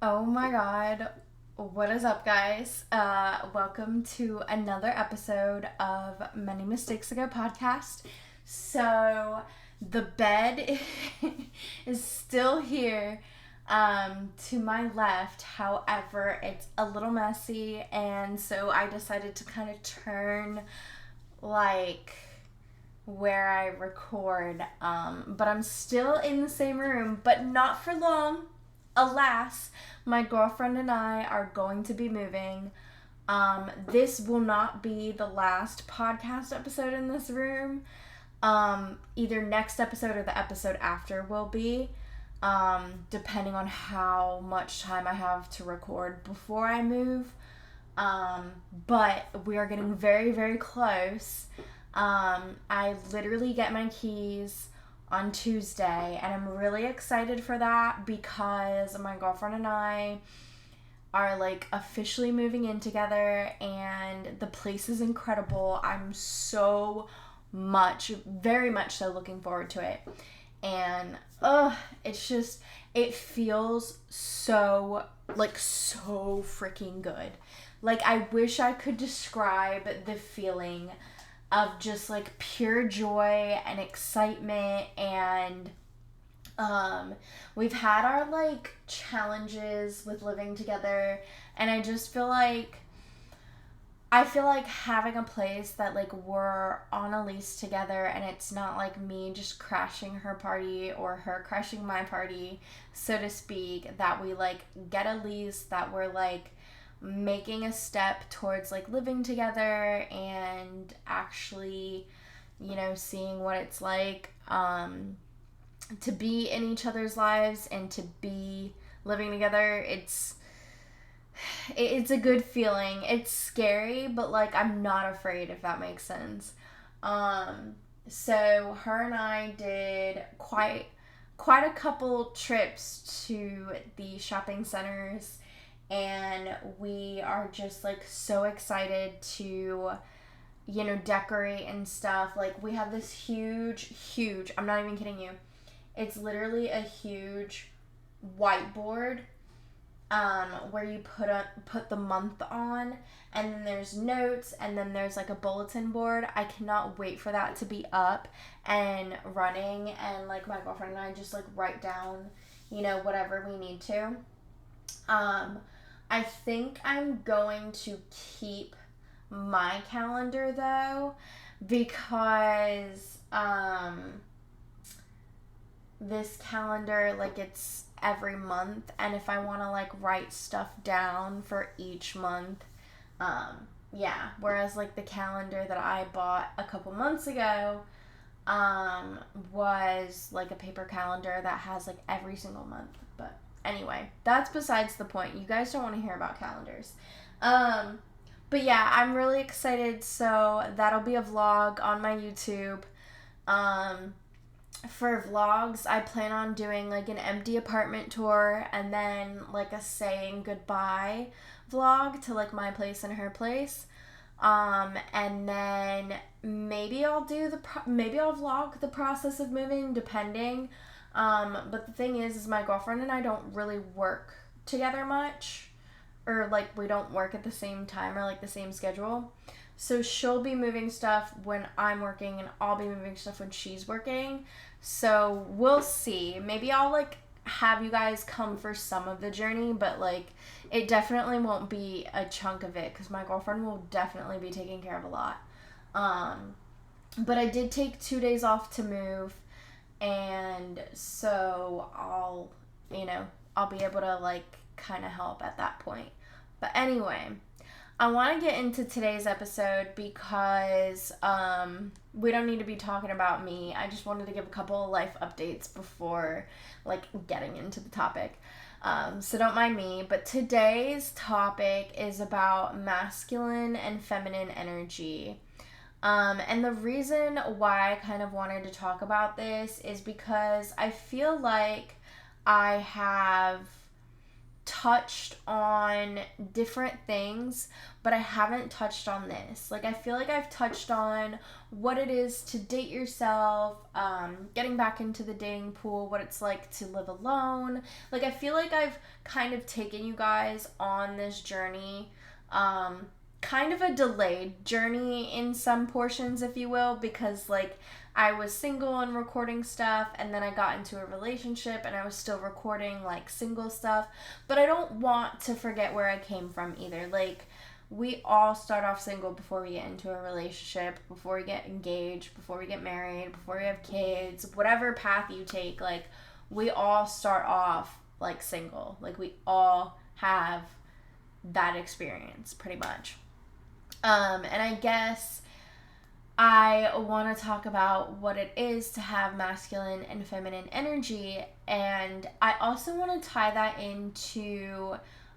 Oh my god. What is up, guys? Welcome to another episode of Many Mistakes Ago podcast. So, the bed is still here to my left. However, it's a little messy, and so I decided to kind of turn like where I record. But I'm still in the same room, but not for long. Alas, my girlfriend and I are going to be moving. This will not be the last podcast episode in this room. Either next episode or the episode after will be, depending on how much time I have to record before I move. But we are getting very, very close. I literally get my keys on Tuesday, and I'm really excited for that because my girlfriend and I are like officially moving in together, and the place is incredible. I'm very much so looking forward to it. And it feels so freaking good. Like, I wish I could describe the feeling of just like pure joy and excitement. And we've had our like challenges with living together, and I feel like having a place that like we're on a lease together, and it's not like me just crashing her party or her crashing my party, so to speak, that we like get a lease, that we're like making a step towards like living together and actually, seeing what it's like to be in each other's lives and to be living together. It's a good feeling. It's scary, but like I'm not afraid, if that makes sense. So her and I did quite a couple trips to the shopping centers, and we are just like so excited to decorate and stuff. Like, we have this huge, I'm not even kidding you, it's literally a huge whiteboard where you put the month on, and then there's notes, and then there's like a bulletin board. I cannot wait for that to be up and running, and like my girlfriend and I just like write down whatever we need to. I think I'm going to keep my calendar though, because this calendar, like, it's every month, and if I want to like write stuff down for each month, whereas like the calendar that I bought a couple months ago was like a paper calendar that has like every single month. But anyway, that's besides the point. You guys don't want to hear about calendars. But yeah, I'm really excited. So that'll be a vlog on my YouTube. For vlogs, I plan on doing like an empty apartment tour, and then like a saying goodbye vlog to like my place and her place. And then maybe I'll vlog the process of moving, depending. But the thing is my girlfriend and I don't really work together much, or like we don't work at the same time or like the same schedule. So she'll be moving stuff when I'm working, and I'll be moving stuff when she's working. So we'll see. Maybe I'll like have you guys come for some of the journey, but like it definitely won't be a chunk of it, because my girlfriend will definitely be taking care of a lot. But I did take 2 days off to move, and so I'll be able to like kind of help at that point. But anyway, I want to get into today's episode because we don't need to be talking about me. I just wanted to give a couple of life updates before like getting into the topic. So don't mind me. But today's topic is about masculine and feminine energy. And the reason why I kind of wanted to talk about this is because I feel like I have touched on different things, but I haven't touched on this. Like, I feel like I've touched on what it is to date yourself, getting back into the dating pool, what it's like to live alone. Like, I feel like I've kind of taken you guys on this journey, kind of a delayed journey in some portions, if you will, because, like, I was single and recording stuff, and then I got into a relationship and I was still recording like single stuff. But I don't want to forget where I came from either. Like, we all start off single before we get into a relationship, before we get engaged, before we get married, before we have kids, whatever path you take. Like, we all start off like single. Like, we all have that experience pretty much. And I guess I want to talk about what it is to have masculine and feminine energy, and I also want to tie that into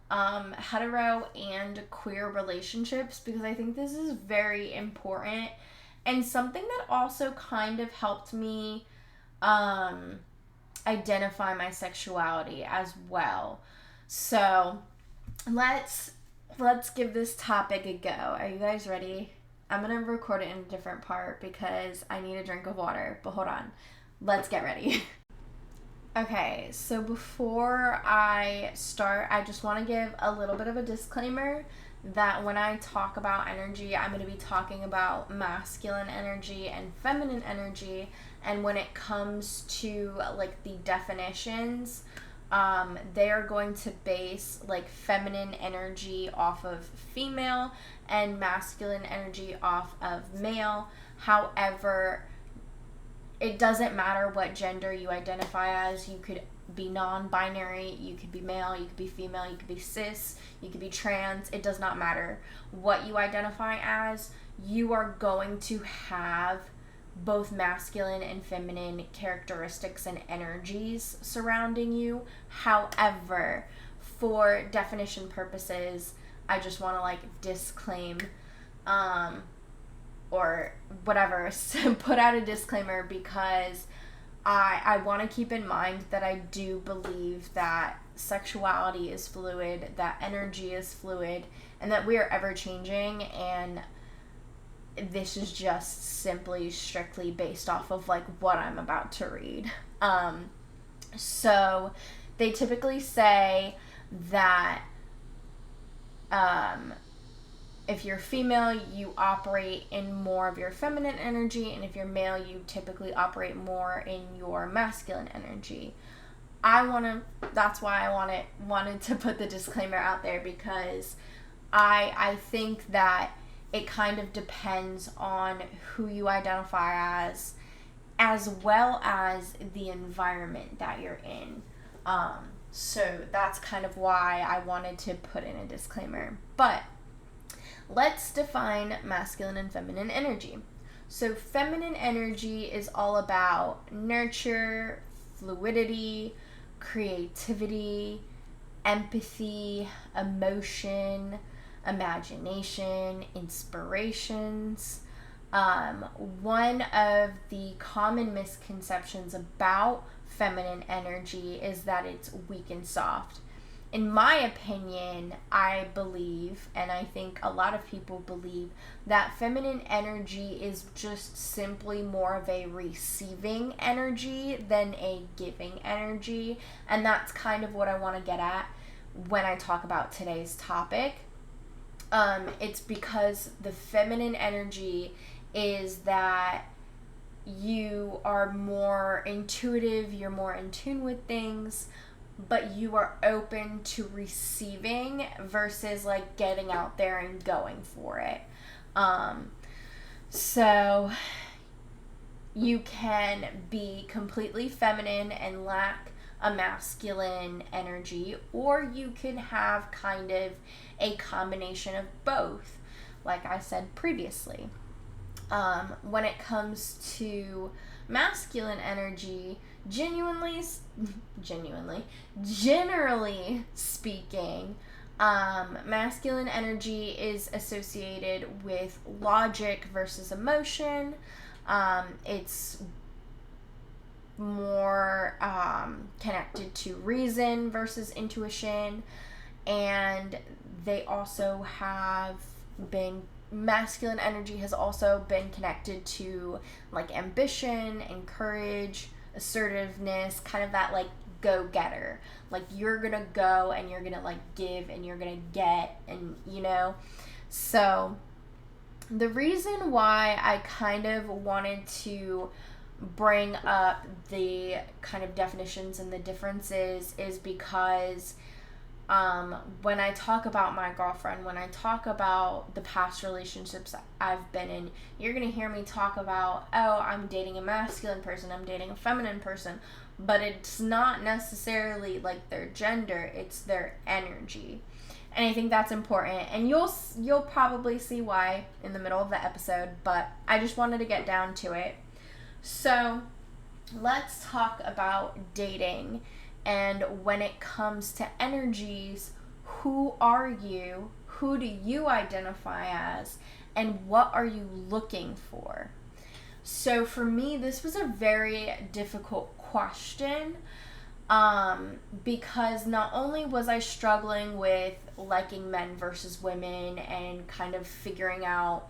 hetero and queer relationships, because I think this is very important and something that also kind of helped me identify my sexuality as well. So let's give this topic a go. Are you guys ready? I'm going to record it in a different part because I need a drink of water, but hold on. Let's get ready. Okay, so before I start, I just want to give a little bit of a disclaimer that when I talk about energy, I'm going to be talking about masculine energy and feminine energy, and when it comes to like the definitions, they are going to base like feminine energy off of female and masculine energy off of male. However, it doesn't matter what gender you identify as. You could be non-binary, you could be male, you could be female, you could be cis, you could be trans. It does not matter what you identify as. You are going to have both masculine and feminine characteristics and energies surrounding you. However, for definition purposes, I just want to like disclaim or whatever, put out a disclaimer, because I want to keep in mind that I do believe that sexuality is fluid, that energy is fluid, and that we are ever changing, and this is just simply strictly based off of like what I'm about to read. So they typically say that if you're female, you operate in more of your feminine energy, and if you're male, you typically operate more in your masculine energy. That's why I wanted to put the disclaimer out there, because I think that it kind of depends on who you identify as well as the environment that you're in. So that's kind of why I wanted to put in a disclaimer. But let's define masculine and feminine energy. So feminine energy is all about nurture, fluidity, creativity, empathy, emotion, imagination, inspirations. One of the common misconceptions about feminine energy is that it's weak and soft. In my opinion, I believe, and I think a lot of people believe, that feminine energy is just simply more of a receiving energy than a giving energy. And that's kind of what I want to get at when I talk about today's topic. It's because the feminine energy is that you are more intuitive, you're more in tune with things, but you are open to receiving versus like getting out there and going for it. So you can be completely feminine and lack a masculine energy, or you can have kind of a combination of both, like I said previously. When it comes to masculine energy, generally speaking, masculine energy is associated with logic versus emotion. It's more connected to reason versus intuition. And they also have been, masculine energy has also been connected to like ambition and courage, assertiveness, kind of that like go-getter. Like you're gonna go and you're gonna like give and you're gonna get, and so the reason why I kind of wanted to bring up the kind of definitions and the differences is because when I talk about my girlfriend, when I talk about the past relationships I've been in, you're going to hear me talk about, oh, I'm dating a masculine person, I'm dating a feminine person, but it's not necessarily like their gender, it's their energy. And I think that's important, and you'll probably see why in the middle of the episode, but I just wanted to get down to it. So let's talk about dating. And when it comes to energies, who are you? Who do you identify as? And what are you looking for? So for me, this was a very difficult question because not only was I struggling with liking men versus women and kind of figuring out,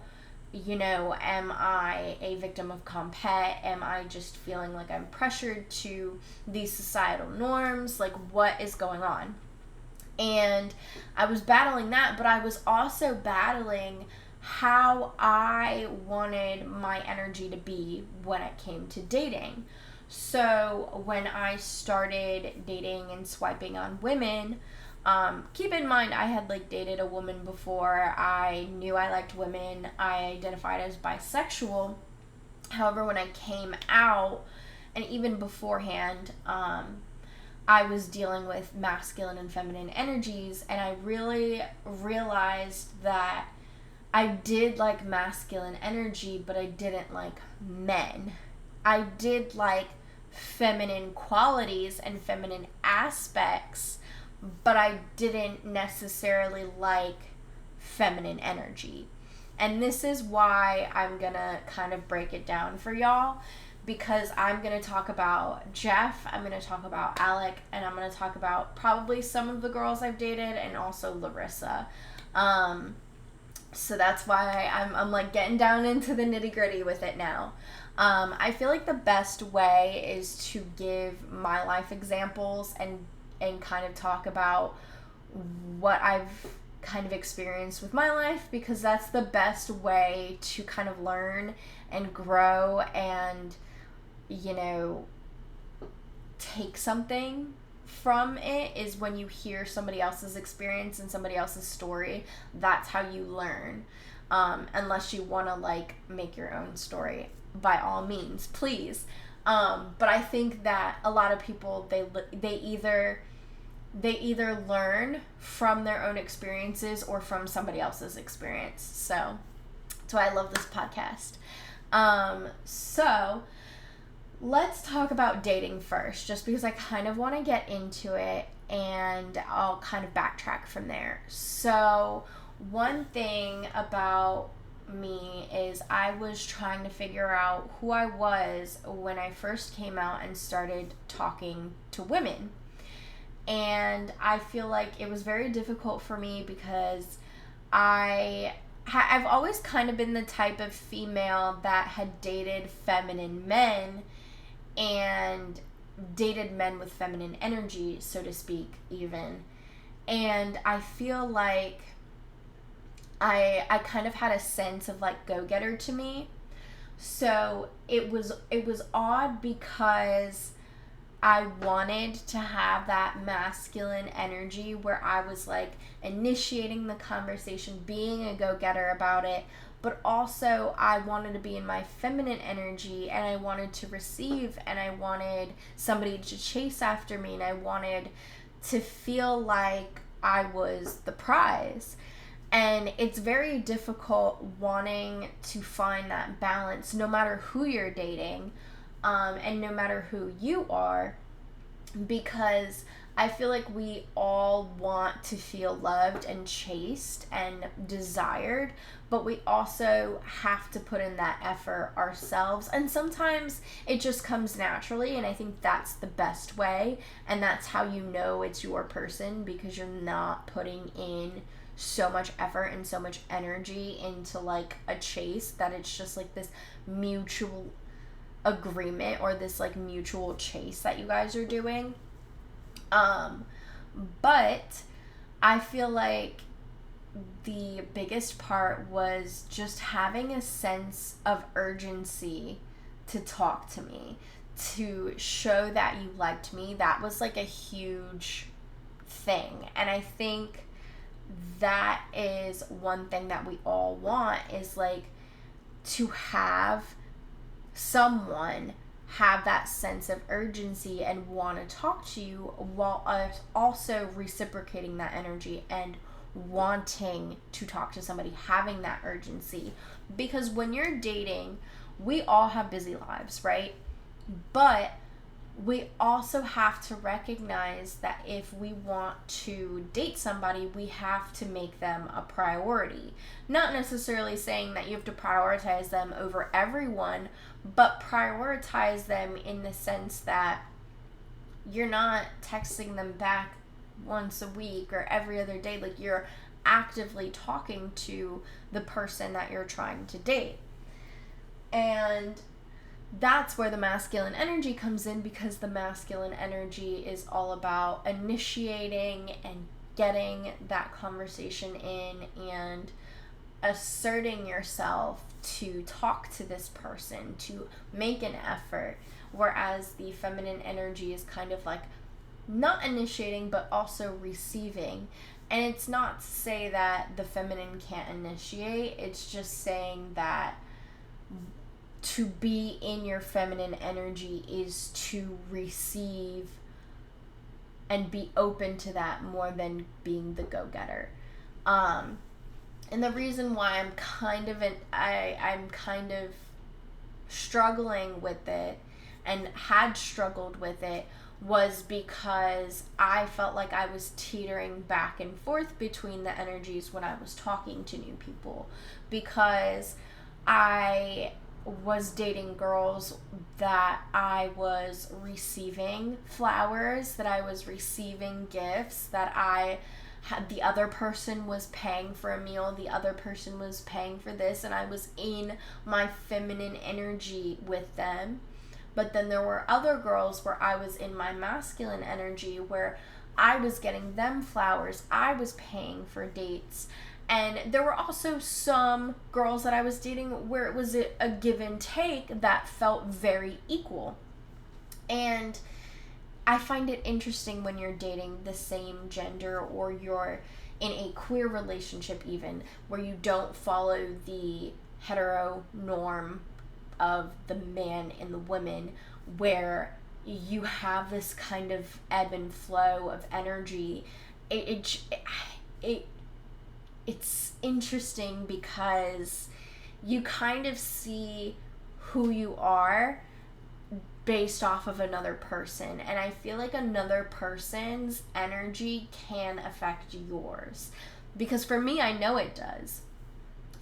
am I a victim of compet? Am I just feeling like I'm pressured to these societal norms? Like, what is going on? And I was battling that, but I was also battling how I wanted my energy to be when it came to dating. So when I started dating and swiping on women, keep in mind, I had like dated a woman before. I knew I liked women. I identified as bisexual. However, when I came out, and even beforehand, I was dealing with masculine and feminine energies, and I really realized that I did like masculine energy, but I didn't like men. I did like feminine qualities and feminine aspects, but I didn't necessarily like feminine energy. And this is why I'm gonna kind of break it down for y'all, because I'm gonna talk about Jeff, I'm gonna talk about Alec, and I'm gonna talk about probably some of the girls I've dated, and also Larissa. So that's why I'm like getting down into the nitty gritty with it now. I feel like the best way is to give my life examples and kind of talk about what I've kind of experienced with my life, because that's the best way to kind of learn and grow and, take something from it, is when you hear somebody else's experience and somebody else's story. That's how you learn. Unless you want to like make your own story, by all means, please. But I think that a lot of people, they either learn from their own experiences or from somebody else's experience. So that's why I love this podcast. So let's talk about dating first, just because I kind of want to get into it, and I'll kind of backtrack from there. So one thing about me is I was trying to figure out who I was when I first came out and started talking to women. And I feel like it was very difficult for me because I've always kind of been the type of female that had dated feminine men and dated men with feminine energy, so to speak, even. And I feel like I kind of had a sense of like go-getter to me. So it was odd because I wanted to have that masculine energy where I was like initiating the conversation, being a go-getter about it, but also I wanted to be in my feminine energy, and I wanted to receive, and I wanted somebody to chase after me, and I wanted to feel like I was the prize. And it's very difficult wanting to find that balance no matter who you're dating, and no matter who you are, because I feel like we all want to feel loved and chased and desired, but we also have to put in that effort ourselves. And sometimes it just comes naturally, and I think that's the best way. And that's how you know it's your person, because you're not putting in so much effort and so much energy into like a chase that it's just like this mutual agreement or this like mutual chase that you guys are doing. But I feel like the biggest part was just having a sense of urgency to talk to me, to show that you liked me. That was like a huge thing. And I think that is one thing that we all want, is like to have someone have that sense of urgency and want to talk to you, while also reciprocating that energy and wanting to talk to somebody, having that urgency. Because when you're dating, we all have busy lives, right? But we also have to recognize that if we want to date somebody, we have to make them a priority. Not necessarily saying that you have to prioritize them over everyone, but prioritize them in the sense that you're not texting them back once a week or every other day. Like, you're actively talking to the person that you're trying to date. And that's where the masculine energy comes in, because the masculine energy is all about initiating and getting that conversation in and asserting yourself to talk to this person, to make an effort, whereas the feminine energy is kind of like not initiating but also receiving. And it's not to say that the feminine can't initiate, it's just saying that to be in your feminine energy is to receive and be open to that more than being the go-getter. And the reason why I'm kind of struggling with it and had struggled with it was because I felt like I was teetering back and forth between the energies when I was talking to new people, because I was dating girls that I was receiving flowers, that I was receiving gifts, that I had, the other person was paying for a meal, the other person was paying for this, and I was in my feminine energy with them. But then there were other girls where I was in my masculine energy, where I was getting them flowers, I was paying for dates. And there were also some girls that I was dating where it was a give and take that felt very equal. And I find it interesting when you're dating the same gender, or you're in a queer relationship even, where you don't follow the hetero norm of the man and the woman, where you have this kind of ebb and flow of energy. It's interesting because you kind of see who you are based off of another person, and I feel like another person's energy can affect yours, because for me, I know it does.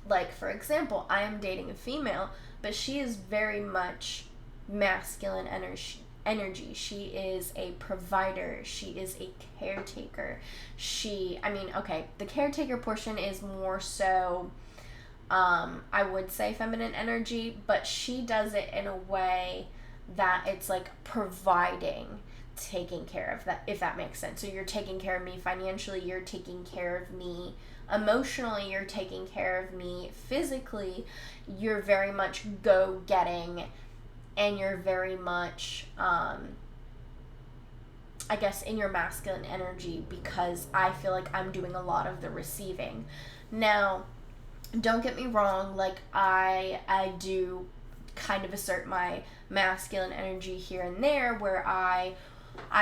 Like, for example, I am dating a female, but she is very much masculine energy. She is a provider. She is a caretaker. The caretaker portion is more so, I would say feminine energy, but she does it in a way that it's like providing, taking care of that, if that makes sense. So you're taking care of me financially, you're taking care of me emotionally, you're taking care of me physically. You're very much go-getting, and you're very much, I guess, in your masculine energy, because I feel like I'm doing a lot of the receiving. Now, don't get me wrong, like, I do kind of assert my masculine energy here and there, where I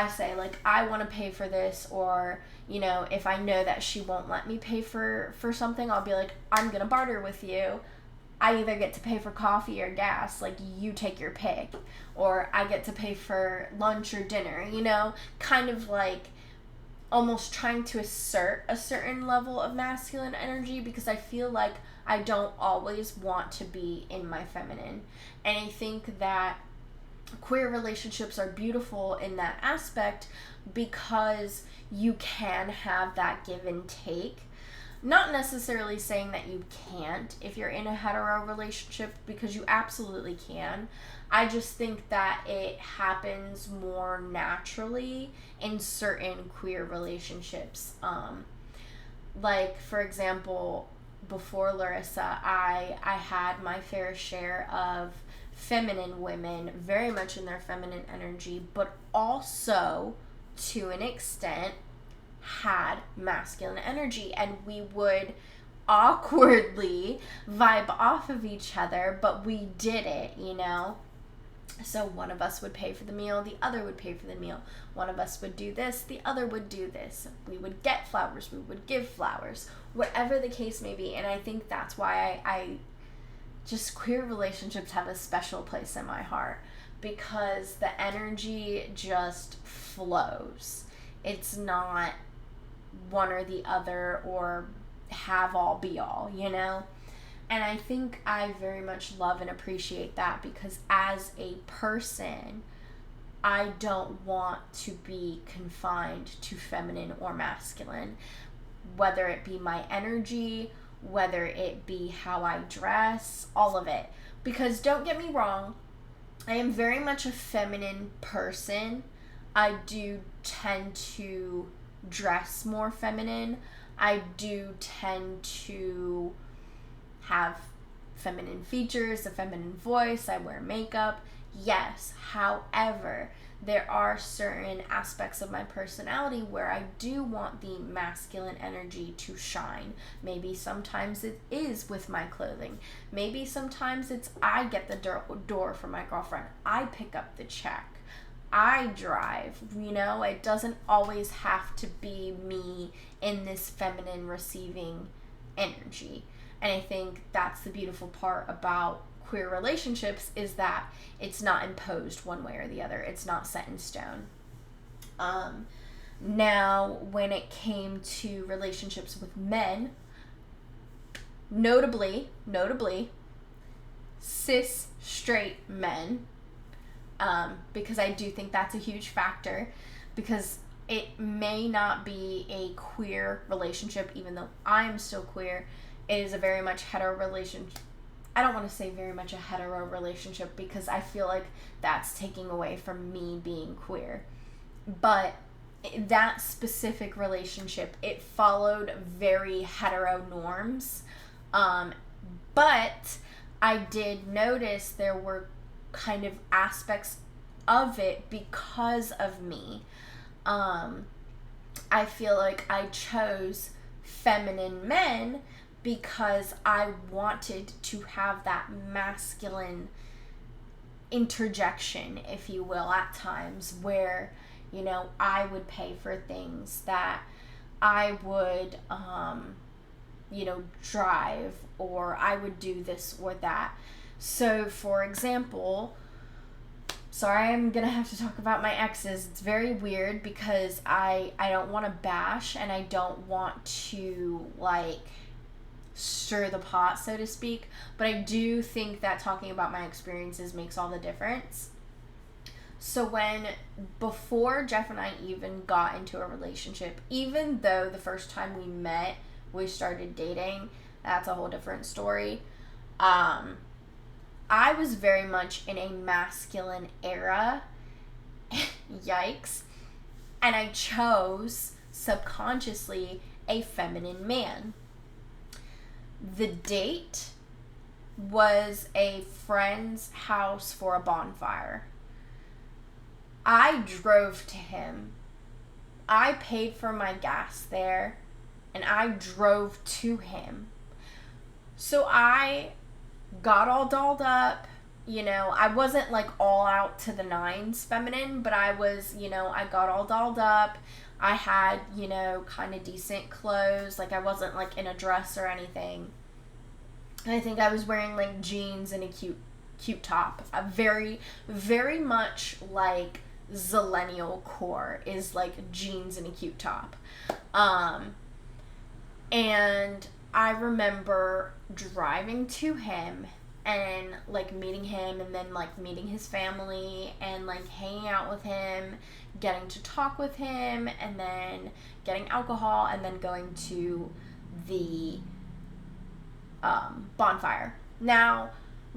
say, like, I want to pay for this, or, you know, if I know that she won't let me pay for something, I'll be like, I'm gonna barter with you. I either get to pay for coffee or gas, like, you take your pick, or I get to pay for lunch or dinner, you know, kind of like almost trying to assert a certain level of masculine energy, because I feel like I don't always want to be in my feminine. And I think that queer relationships are beautiful in that aspect because you can have that give and take. Not necessarily saying that you can't if you're in a hetero relationship, because you absolutely can. I just think that it happens more naturally in certain queer relationships. Like, for example, before Larissa, I had my fair share of feminine women, very much in their feminine energy, but also, to an extent, had masculine energy, and we would awkwardly vibe off of each other, but we did it, you know? So one of us would pay for the meal, the other would pay for the meal. One of us would do this, the other would do this. We would get flowers, we would give flowers, whatever the case may be. And I think that's why I just, queer relationships have a special place in my heart, because the energy just flows. It's not one or the other or have all be all, you know? And I think I very much love and appreciate that, because as a person, I don't want to be confined to feminine or masculine, whether it be my energy, whether it be how I dress, all of it. Because don't get me wrong, I am very much a feminine person. I do tend to dress more feminine. I do tend to have feminine features, a feminine voice. I wear makeup. Yes. However, there are certain aspects of my personality where I do want the masculine energy to shine. Maybe sometimes it is with my clothing. Maybe sometimes it's I get the door for my girlfriend. I pick up the check. I drive, you know? It doesn't always have to be me in this feminine receiving energy. And I think that's the beautiful part about queer relationships, is that it's not imposed one way or the other. It's not set in stone. Now, when it came to relationships with men, notably, cis straight men, because I do think that's a huge factor, because it may not be a queer relationship, even though I'm still queer. It is a very much hetero relationship. I don't want to say very much a hetero relationship, because I feel like that's taking away from me being queer. But that specific relationship, it followed very hetero norms. But I did notice there were kind of aspects of it because of me. I feel like I chose feminine men because I wanted to have that masculine interjection, if you will, at times, where, you know, I would pay for things, that I would, drive, or I would do this or that. So, for example, sorry, I'm gonna have to talk about my exes. It's very weird, because I don't want to bash, and I don't want to, stir the pot, so to speak, but I do think that talking about my experiences makes all the difference. So before Jeff and I even got into a relationship, even though the first time we met, we started dating, that's a whole different story, I was very much in a masculine era, yikes, and I chose, subconsciously, a feminine man. The date was a friend's house for a bonfire. I drove to him. I paid for my gas there, and I drove to him. So I got all dolled up. You know, I wasn't all out to the nines feminine, but I was, I got all dolled up. I had, kind of decent clothes. I wasn't in a dress or anything. I think I was wearing jeans and a cute top. A very, very much zillennial core is like jeans and a cute top. And I remember driving to him and like meeting him, and then like meeting his family and like hanging out with him, getting to talk with him, and then getting alcohol, and then going to the bonfire. Now,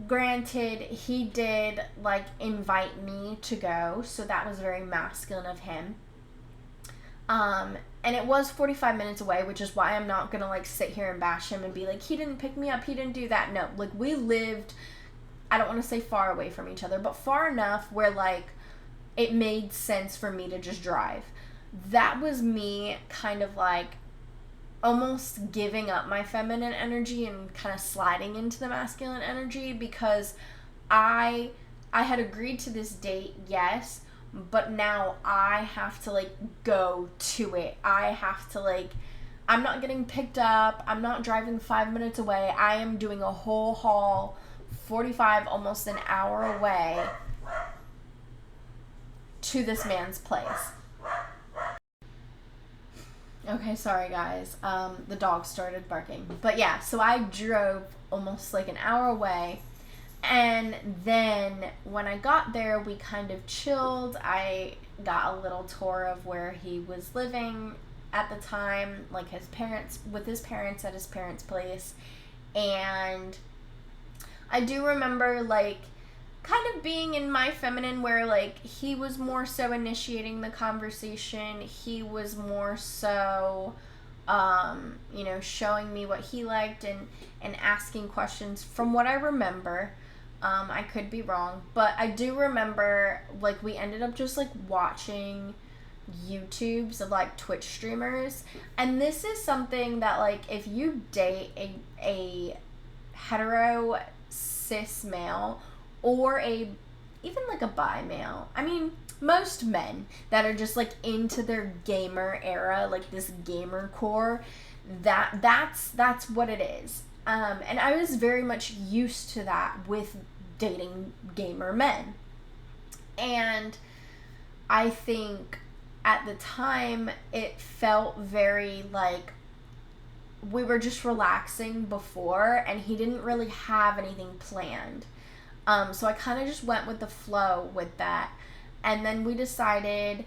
granted, he did like invite me to go, so that was very masculine of him. And it was 45 minutes away, which is why I'm not gonna like sit here and bash him and be like, he didn't pick me up, he didn't do that. No, like we lived, I don't want to say far away from each other, but far enough where like it made sense for me to just drive. That was me kind of like almost giving up my feminine energy and kind of sliding into the masculine energy, because I had agreed to this date, yes, but now I have to like go to it. I have to like, I'm not getting picked up, I'm not driving 5 minutes away, I am doing a whole haul 45, almost an hour away to this man's place. Okay, sorry guys, the dog started barking. But yeah, so I drove almost like an hour away. And then when I got there, we kind of chilled. I got a little tour of where he was living at the time, like with his parents at his parents' place. And I do remember like kind of being in my feminine, where like he was more so initiating the conversation. He was more so showing me what he liked and asking questions, from what I remember. I could be wrong, but I do remember like we ended up just like watching YouTubes of like Twitch streamers. And this is something that like if you date a hetero cis male, or even like a bi male, I mean most men that are just like into their gamer era, like this gamer core, that's what it is. And I was very much used to that with dating gamer men. And I think at the time it felt very like we were just relaxing before, and he didn't really have anything planned. So I kind of just went with the flow with that. And then we decided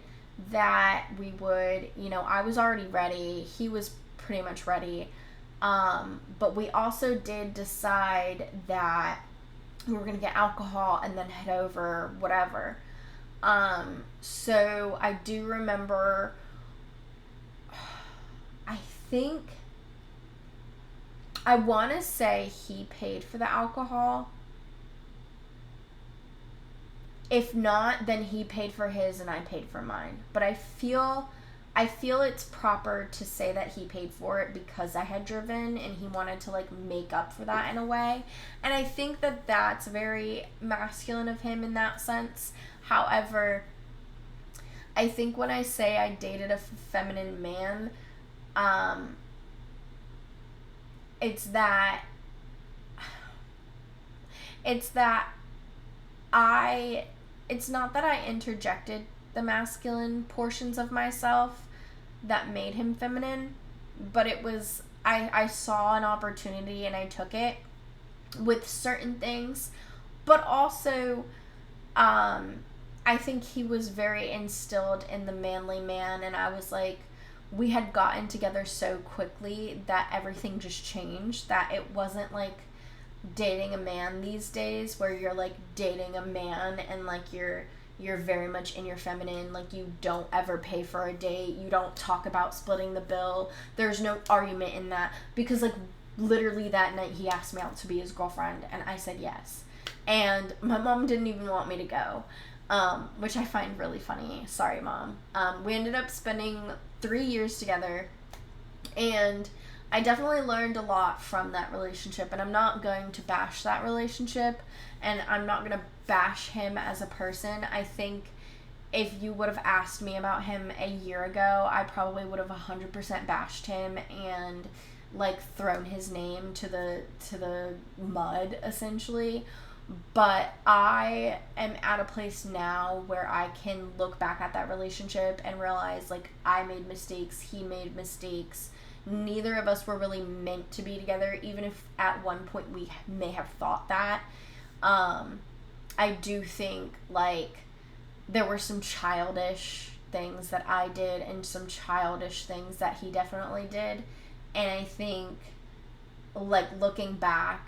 that we would, I was already ready. He was pretty much ready. But we also did decide that we were going to get alcohol and then head over, whatever. So I do remember, I want to say he paid for the alcohol. If not, then he paid for his and I paid for mine. But I feel it's proper to say that he paid for it because I had driven and he wanted to like make up for that in a way. And I think that that's very masculine of him in that sense. However, I think when I say I dated a feminine man, it's not that I interjected the masculine portions of myself that made him feminine, but it was, I saw an opportunity and I took it with certain things. But also, I think he was very instilled in the manly man, and I was like, we had gotten together so quickly that everything just changed, that it wasn't like dating a man these days where you're like dating a man and like you're very much in your feminine, like you don't ever pay for a date, you don't talk about splitting the bill, there's no argument in that, because like literally that night he asked me out to be his girlfriend and I said yes, and my mom didn't even want me to go, which I find really funny. Sorry, Mom. We ended up spending 3 years together, and I definitely learned a lot from that relationship, and I'm not going to bash that relationship, and I'm not going to bash him as a person. I think if you would have asked me about him a year ago, I probably would have 100% bashed him and like thrown his name to the mud, essentially. But I am at a place now where I can look back at that relationship and realize, like, I made mistakes, he made mistakes. Neither of us were really meant to be together, even if at one point we may have thought that. I do think, like, there were some childish things that I did and some childish things that he definitely did. And I think, like, looking back,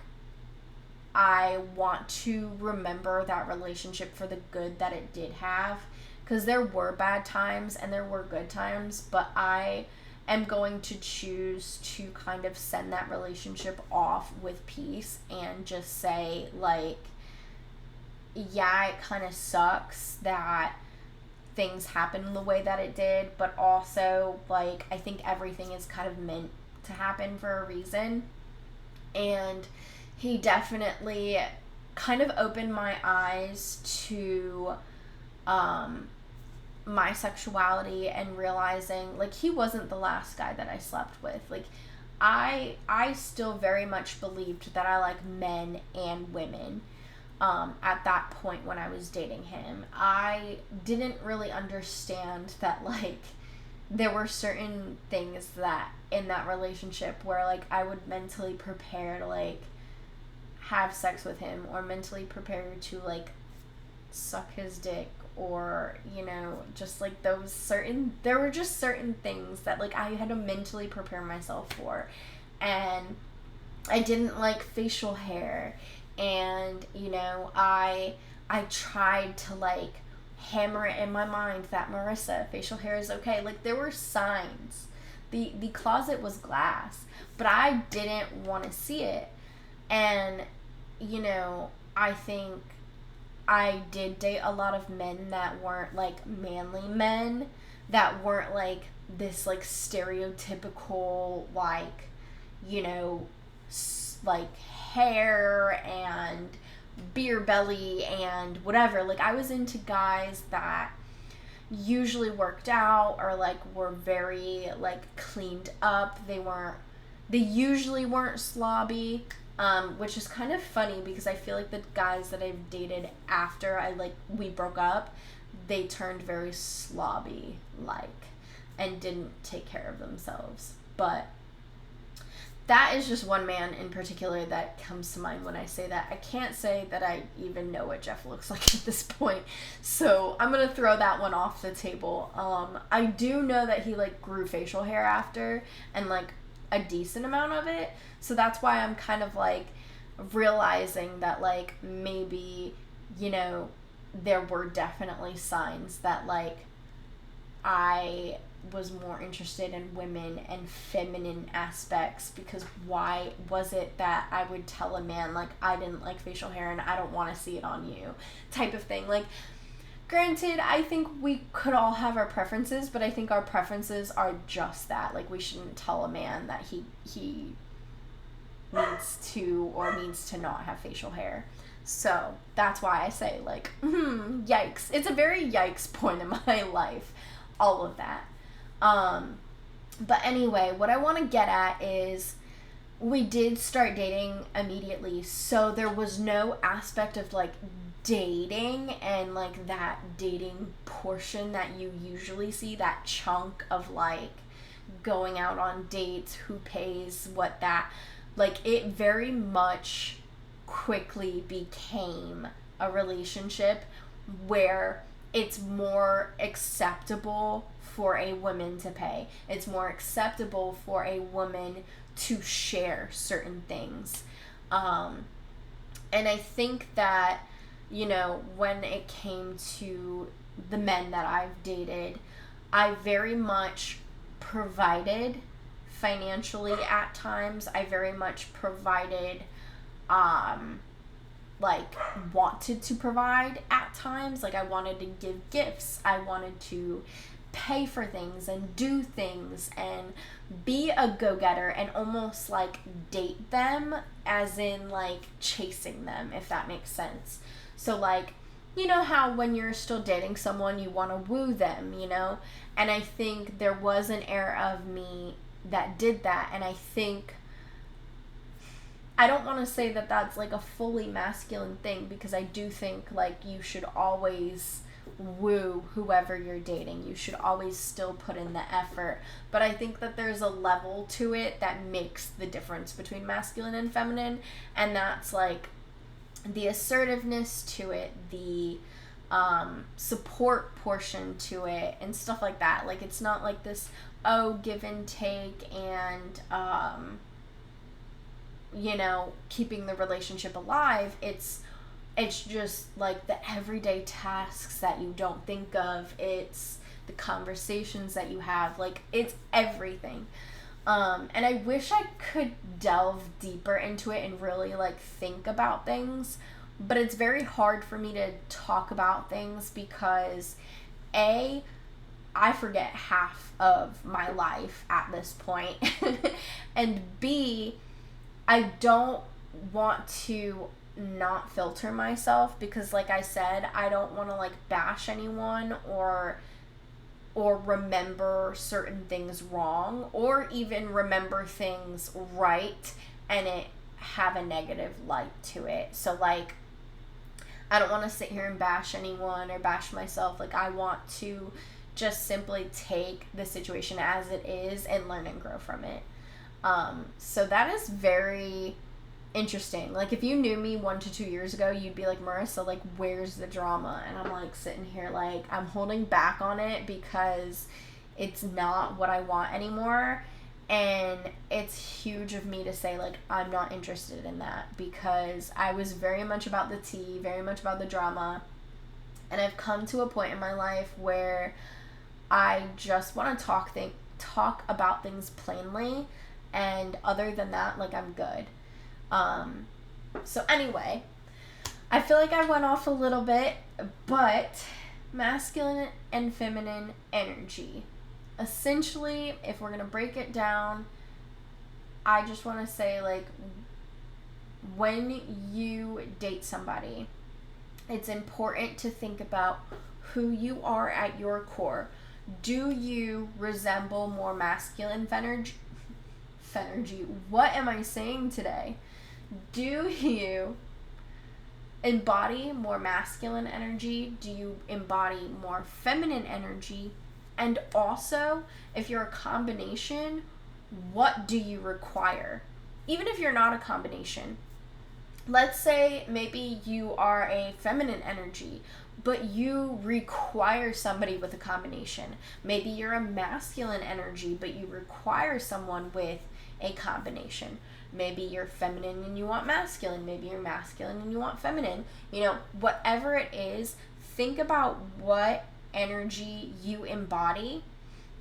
I want to remember that relationship for the good that it did have, because there were bad times and there were good times, but I am going to choose to kind of send that relationship off with peace and just say, like, yeah, it kind of sucks that things happened the way that it did, but also, like, I think everything is kind of meant to happen for a reason. And he definitely kind of opened my eyes to my sexuality and realizing, like, he wasn't the last guy that I slept with. Like, I still very much believed that I like men and women. At that point when I was dating him, I didn't really understand that, like, there were certain things that in that relationship where, like, I would mentally prepare to, like, have sex with him, or mentally prepare to, like, suck his dick, or, you know, just, like, there were just certain things that, like, I had to mentally prepare myself for. And I didn't like facial hair, and, you know, I tried to, like, hammer it in my mind that, Marissa, facial hair is okay. Like, there were signs. The closet was glass, but I didn't want to see it. And, you know, I think I did date a lot of men that weren't, like, manly men, that weren't, like, this, like, stereotypical, like, you know, like, hair and beer belly and whatever. Like, I was into guys that usually worked out, or, like, were very, like, cleaned up. They usually weren't slobby, which is kind of funny, because I feel like the guys that I've dated after we broke up, they turned very slobby, like, and didn't take care of themselves. But that is just one man in particular that comes to mind when I say that. I can't say that I even know what Jeff looks like at this point, so I'm gonna throw that one off the table. I do know that he, like, grew facial hair after, and, like, a decent amount of it, so that's why I'm kind of, like, realizing that, like, maybe, you know, there were definitely signs that, like, I was more interested in women and feminine aspects, because why was it that I would tell a man, like, I didn't like facial hair and I don't want to see it on you, type of thing. Like, granted, I think we could all have our preferences, but I think our preferences are just that. Like, we shouldn't tell a man that he needs to or needs to not have facial hair. So that's why I say, like, yikes. It's a very yikes point in my life, all of that. But anyway, what I want to get at is, we did start dating immediately, so there was no aspect of, like, dating and, like, that dating portion that you usually see, that chunk of, like, going out on dates, who pays, what that, like, it very much quickly became a relationship where it's more acceptable for a woman to pay. It's more acceptable for a woman to share certain things. And I think that, you know, when it came to the men that I've dated, I very much provided financially at times. I very much provided, like, wanted to provide at times. Like, I wanted to give gifts. I wanted to pay for things and do things and be a go-getter and almost, like, date them, as in, like, chasing them, if that makes sense. So, like, you know how when you're still dating someone, you want to woo them, you know? And I think there was an era of me that did that, and I think I don't want to say that that's like a fully masculine thing, because I do think like you should always woo whoever you're dating. You should always still put in the effort. But I think that there's a level to it that makes the difference between masculine and feminine, and that's like the assertiveness to it, the support portion to it, and stuff like that. Like, it's not like this, oh, give and take and you know, keeping the relationship alive. It's just like the everyday tasks that you don't think of. It's the conversations that you have. Like, it's everything. And I wish I could delve deeper into it and really like think about things, but it's very hard for me to talk about things because A, I forget half of my life at this point, and B, I don't want to not filter myself, because like I said, I don't want to like bash anyone or remember certain things wrong, or even remember things right and it have a negative light to it. So like, I don't want to sit here and bash anyone or bash myself. Like, I want to just simply take the situation as it is and learn and grow from it. So that is very interesting. Like, if you knew me 1 to 2 years ago, you'd be like, Marissa, like, where's the drama? And I'm like sitting here like, I'm holding back on it because it's not what I want anymore. And it's huge of me to say, like, I'm not interested in that, because I was very much about the tea, very much about the drama. And I've come to a point in my life where I just want to talk about things plainly. And other than that, like, I'm good. So anyway, I feel like I went off a little bit, but masculine and feminine energy. Essentially, if we're going to break it down, I just want to say, like, when you date somebody, it's important to think about who you are at your core. Do you resemble more masculine energy? What am I saying today? Do you embody more masculine energy? Do you embody more feminine energy? And also, if you're a combination, what do you require? Even if you're not a combination, let's say maybe you are a feminine energy, but you require somebody with a combination. Maybe you're a masculine energy, but you require someone with a combination. Maybe you're feminine and you want masculine. Maybe you're masculine and you want feminine. You know, whatever it is, think about what energy you embody.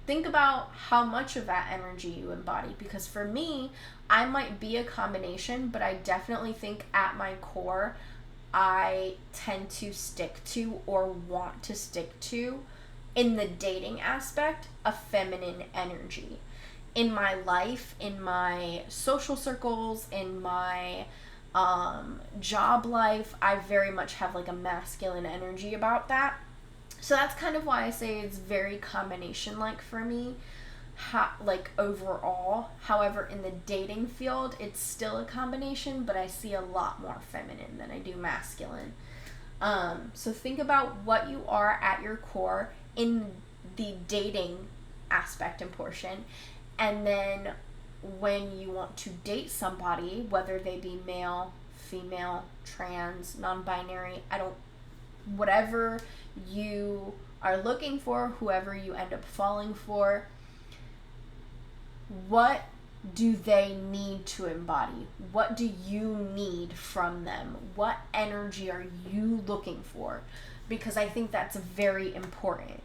Think about how much of that energy you embody. Because for me, I might be a combination, but I definitely think at my core, I tend to stick to, or want to stick to, in the dating aspect, a feminine energy. In my life, in my social circles, in my job life, I very much have like a masculine energy about that. So that's kind of why I say it's very combination-like for me, like overall. However, in the dating field, it's still a combination, but I see a lot more feminine than I do masculine. So think about what you are at your core in the dating aspect and portion. And then when you want to date somebody, whether they be male, female, trans, non-binary, whatever you are looking for, whoever you end up falling for, what do they need to embody? What do you need from them? What energy are you looking for? Because I think that's very important.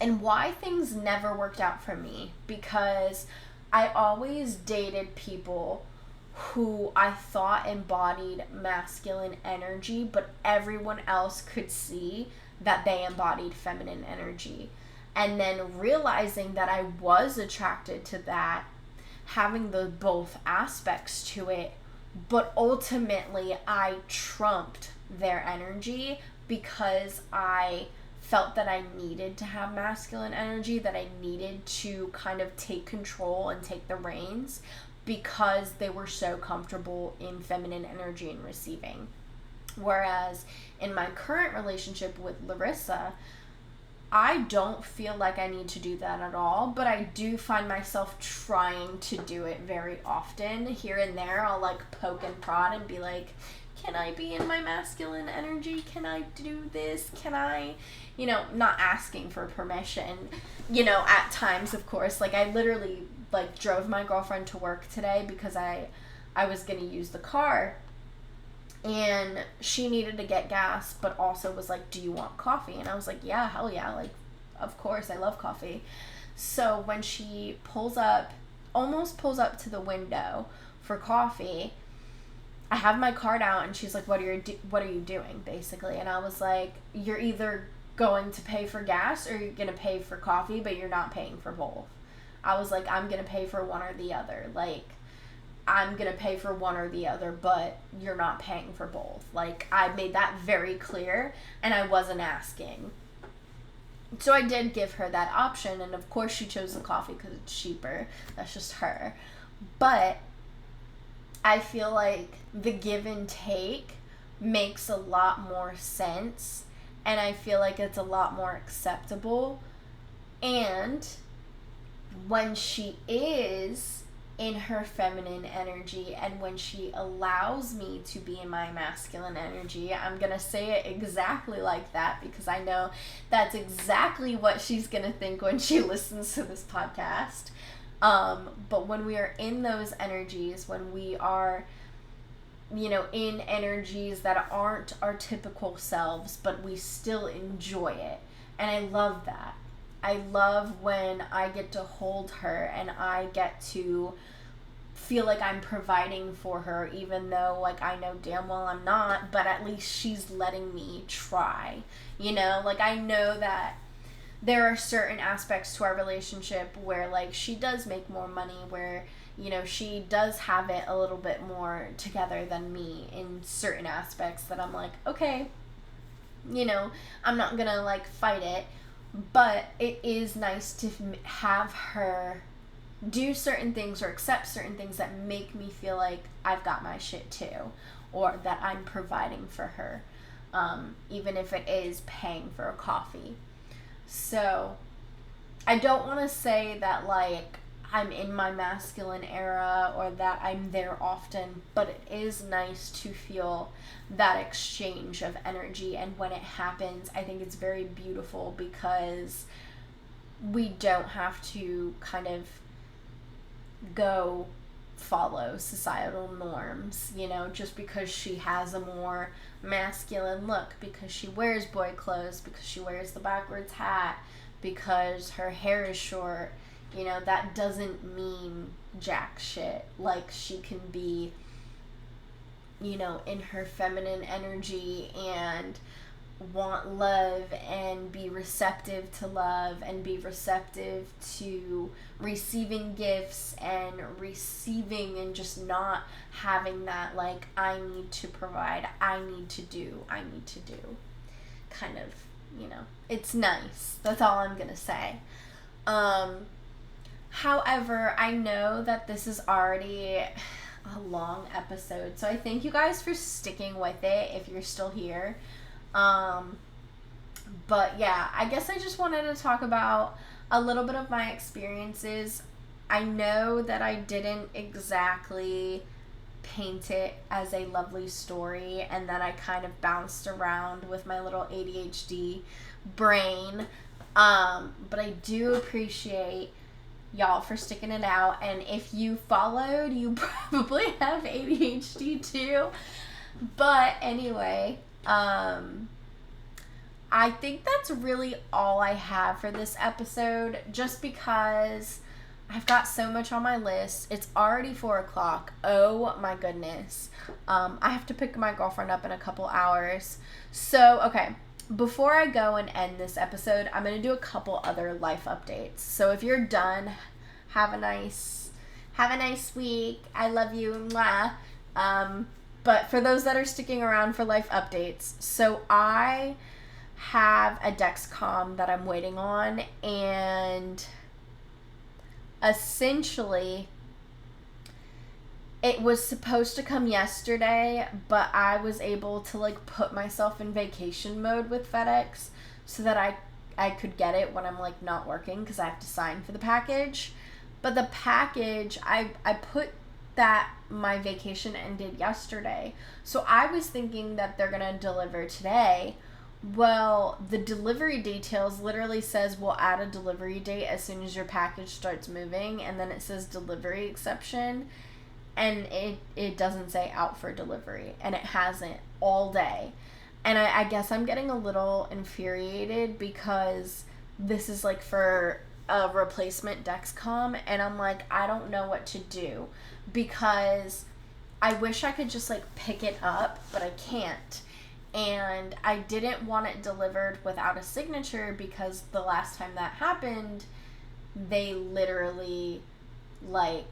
And why things never worked out for me, because I always dated people who I thought embodied masculine energy, but everyone else could see that they embodied feminine energy. And then realizing that I was attracted to that, having the both aspects to it, but ultimately I trumped their energy because I felt that I needed to have masculine energy, that I needed to kind of take control and take the reins. because they were so comfortable in feminine energy and receiving. Whereas in my current relationship with Larissa, I don't feel like I need to do that at all, but I do find myself trying to do it very often. Here and there, I'll like poke and prod and be like, can I be in my masculine energy? Can I do this? Can I, not asking for permission, at times, of course. Like, I literally, like, drove my girlfriend to work today because I was going to use the car. And she needed to get gas, but also was like, do you want coffee? And I was like, yeah, hell yeah. Like, of course, I love coffee. So when she almost pulls up to the window for coffee, I have my card out and she's like, what are you doing, basically? And I was like, you're either going to pay for gas or you're going to pay for coffee, but you're not paying for both. I was like, I'm going to pay for one or the other. Like, I'm going to pay for one or the other, but you're not paying for both. Like, I made that very clear, and I wasn't asking. So I did give her that option, and of course she chose the coffee because it's cheaper. That's just her. But I feel like the give and take makes a lot more sense, and I feel like it's a lot more acceptable. And when she is in her feminine energy and when she allows me to be in my masculine energy, I'm gonna say it exactly like that because I know that's exactly what she's gonna think when she listens to this podcast. But when we are in those energies, when we are, in energies that aren't our typical selves, but we still enjoy it. And I love that. I love when I get to hold her and I get to feel like I'm providing for her, even though, like, I know damn well I'm not, but at least she's letting me try, Like, I know that there are certain aspects to our relationship where, like, she does make more money, where, she does have it a little bit more together than me in certain aspects that I'm like, okay, I'm not gonna, like, fight it. But it is nice to have her do certain things or accept certain things that make me feel like I've got my shit too, or that I'm providing for her, even if it is paying for a coffee. So I don't want to say that, like, I'm in my masculine era or that I'm there often, but it is nice to feel that exchange of energy. And when it happens, I think it's very beautiful because we don't have to kind of go follow societal norms, just because she has a more masculine look, because she wears boy clothes, because she wears the backwards hat, because her hair is short. That doesn't mean jack shit. Like, she can be, in her feminine energy and want love and be receptive to love and be receptive to receiving gifts and receiving and just not having that, like, I need to provide, I need to do kind of, it's nice. That's all I'm gonna say. However, I know that this is already a long episode, so I thank you guys for sticking with it if you're still here. But yeah, I guess I just wanted to talk about a little bit of my experiences. I know that I didn't exactly paint it as a lovely story and that I kind of bounced around with my little ADHD brain. But I do appreciate y'all for sticking it out, and if you followed, you probably have ADHD too. But anyway, I think that's really all I have for this episode, just because I've got so much on my list. It's already 4:00. Oh my goodness. I have to pick my girlfriend up in a couple hours. So, okay. Before I go and end this episode, I'm going to do a couple other life updates. So if you're done, have a nice week. I love you. Mwah. But for those that are sticking around for life updates, so I have a Dexcom that I'm waiting on, and essentially It was supposed to come yesterday, but I was able to like put myself in vacation mode with FedEx so that I could get it when I'm like not working because I have to sign for the package. But the package, I put that my vacation ended yesterday. So I was thinking that they're going to deliver today. Well, the delivery details literally says we'll add a delivery date as soon as your package starts moving, and then it says delivery exception, and it doesn't say out for delivery, and it hasn't all day. And I guess I'm getting a little infuriated because this is like for a replacement Dexcom, and I'm like, I don't know what to do because I wish I could just like pick it up, but I can't. And I didn't want it delivered without a signature because the last time that happened, they literally, like,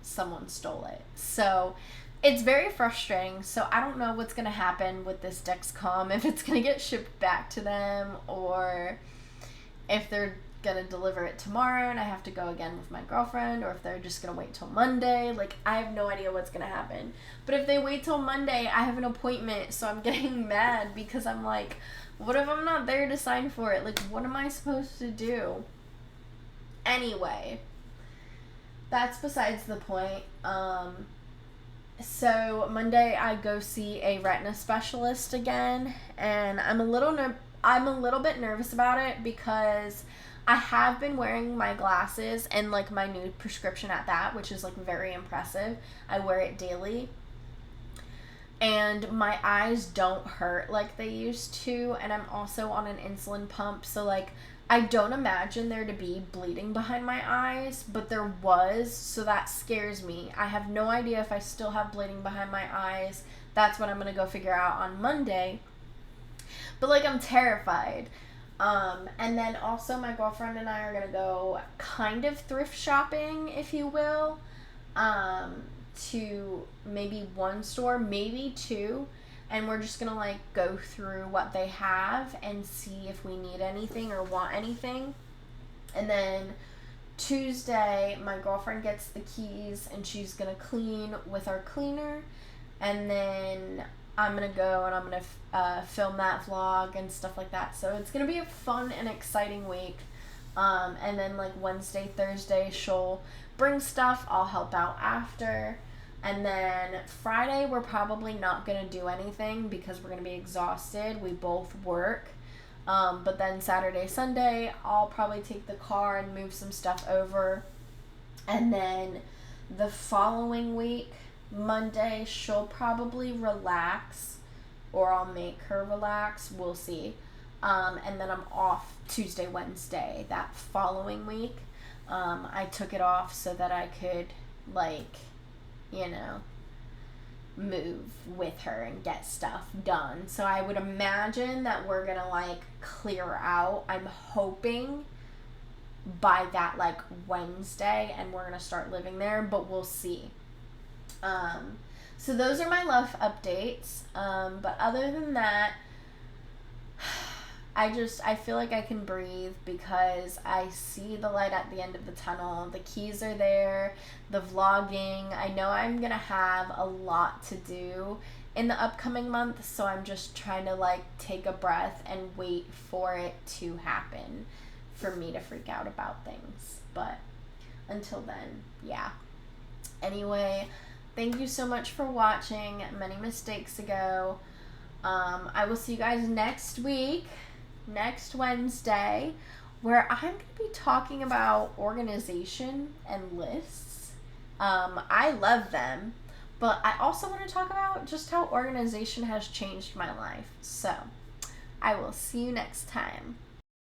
someone stole it. So it's very frustrating. So I don't know what's going to happen with this Dexcom, if it's going to get shipped back to them or if they're going to deliver it tomorrow and I have to go again with my girlfriend, or if they're just going to wait till Monday. Like, I have no idea what's going to happen. But if they wait till Monday, I have an appointment, so I'm getting mad because I'm like, what if I'm not there to sign for it? Like, what am I supposed to do? Anyway, that's besides the point. So Monday I go see a retina specialist again, and I'm a little bit nervous about it because I have been wearing my glasses and like my new prescription at that, which is like very impressive. I wear it daily. And my eyes don't hurt like they used to, and I'm also on an insulin pump, so like I don't imagine there to be bleeding behind my eyes, but there was, so that scares me. I have no idea if I still have bleeding behind my eyes. That's what I'm going to go figure out on Monday. But like, I'm terrified. And then also my girlfriend and I are going to go kind of thrift shopping, if you will, to maybe one store, maybe two, and we're just gonna like go through what they have and see if we need anything or want anything. And then Tuesday my girlfriend gets the keys and she's gonna clean with our cleaner, and then I'm gonna go and I'm gonna film that vlog and stuff like that. So it's gonna be a fun and exciting week. And then like Wednesday, Thursday, she'll bring stuff, I'll help out after. And then Friday, we're probably not going to do anything because we're going to be exhausted. We both work. But then Saturday, Sunday, I'll probably take the car and move some stuff over. And then the following week, Monday, she'll probably relax, or I'll make her relax. We'll see. And then I'm off Tuesday, Wednesday, that following week. I took it off so that I could, like, you know, move with her and get stuff done. So I would imagine that we're gonna like clear out, I'm hoping, by that like Wednesday, and we're gonna start living there, but we'll see. So those are my love updates. But other than that, I feel like I can breathe because I see the light at the end of the tunnel. The keys are there, the vlogging. I know I'm going to have a lot to do in the upcoming month, so I'm just trying to like take a breath and wait for it to happen for me to freak out about things. But until then, yeah. Anyway, thank you so much for watching Many Mistakes Ago. I will see you guys next week. Next Wednesday, where I'm going to be talking about organization and lists. I love them, but I also want to talk about just how organization has changed my life. So, I will see you next time.